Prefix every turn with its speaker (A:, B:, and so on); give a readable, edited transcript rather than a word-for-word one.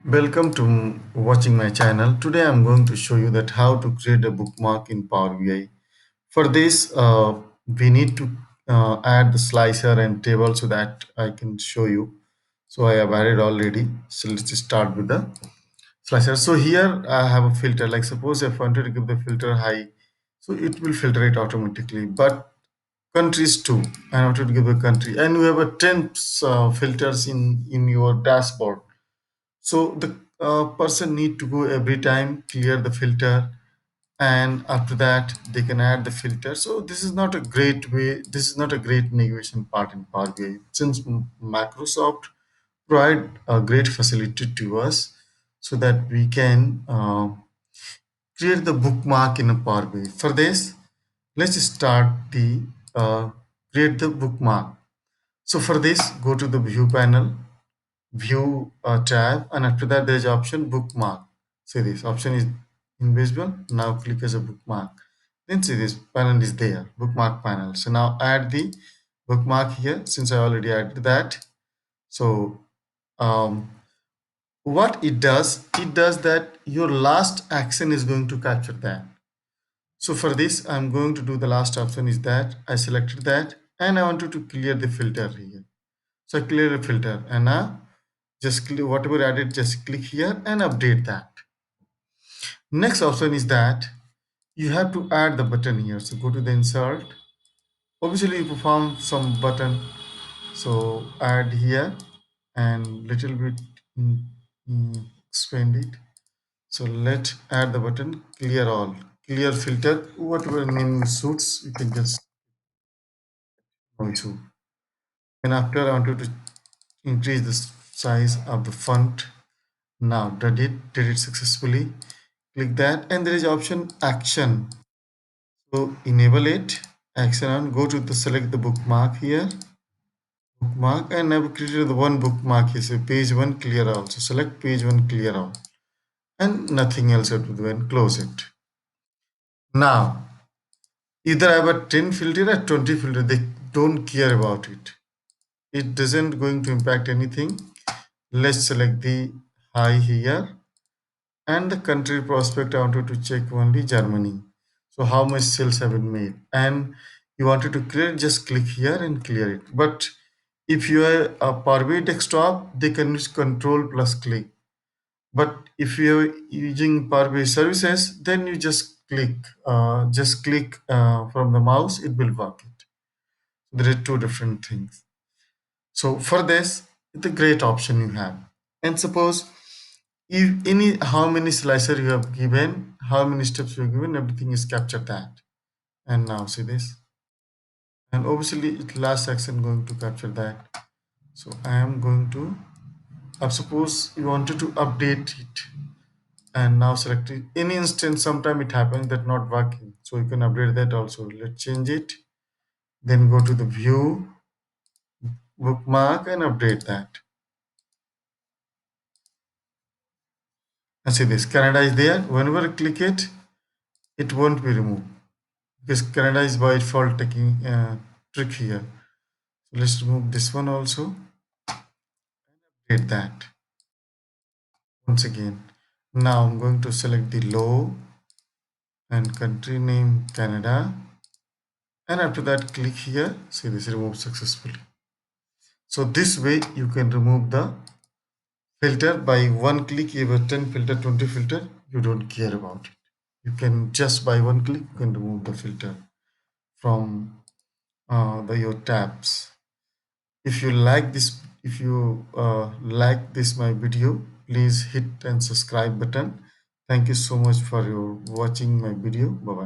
A: Welcome to watching my channel. Today I'm going to show you that how to create a bookmark in Power BI. For this, we need to add the slicer and table so that I can show you. So I have added already. So let's just start with the slicer. So here I have a filter. Like suppose if I wanted to give the filter high, so it will filter it automatically. But countries too. I wanted to give a country, and you have a 10 filters in your dashboard. So the person need to go every time, clear the filter, and after that they can add the filter. So this is not a great way. This is not a great navigation part in Power BI since Microsoft provide a great facility to us so that we can create the bookmark in a Power BI. For this, let's start the create the bookmark. So for this, go to the view panel, view tab, and after that there's option bookmark. See this option is invisible. Now click as a bookmark. Then see this panel is there, bookmark panel. So now add the bookmark here since I already added that. So um, what it does that your last action is going to capture that. So for this, I'm going to do the last option is that I selected that and I wanted to clear the filter here. So I clear the filter and now just click whatever added, just click here and update that. Next option is that you have to add the button here. So go to the insert. Obviously you perform some button. So add here and little bit expand it. So let add the button clear all, clear filter, whatever name suits, you can just also. And after I wanted to increase the size of the font. Now did it successfully. Click that and there is option action. So enable it, action on, go to the select the bookmark here, bookmark, and I've created the one bookmark here. So page one clear all. So select page one clear all and nothing else have to do and close it. Now either I have a 10 filter or 20 filter, they don't care about it. It doesn't going to impact anything. Let's select the high here and the country prospect. I wanted to check only Germany. So how much sales have been made and you wanted to clear, just click here and clear it. But if you are a Powerbi desktop, they can use control plus click. But if you're using Powerbi services, then you just click from the mouse, it will work it. There are two different things. So for this, it's a great option you have. And suppose if any how many slicer you have given, how many steps you have given, everything is captured that. And now see this. And obviously it last action going to capture that. So I am going to suppose you wanted to update it and now select it. Any instance sometime it happens that not working. So you can update that also. Let's change it. Then go to the view, bookmark and update that. And see this Canada is there. Whenever I click it, it won't be removed because Canada is by default taking trick here. So let's remove this one also. Hit that once again. Now I'm going to select the low and country name Canada, and after that click here. See this removed successfully. So this way you can remove the filter by one click. You have a 10 filter, 20 filter, you don't care about it. You can just by one click you can remove the filter from your tabs. If you like this, if you like this my video, please hit and subscribe button. Thank you so much for your watching my video. Bye bye.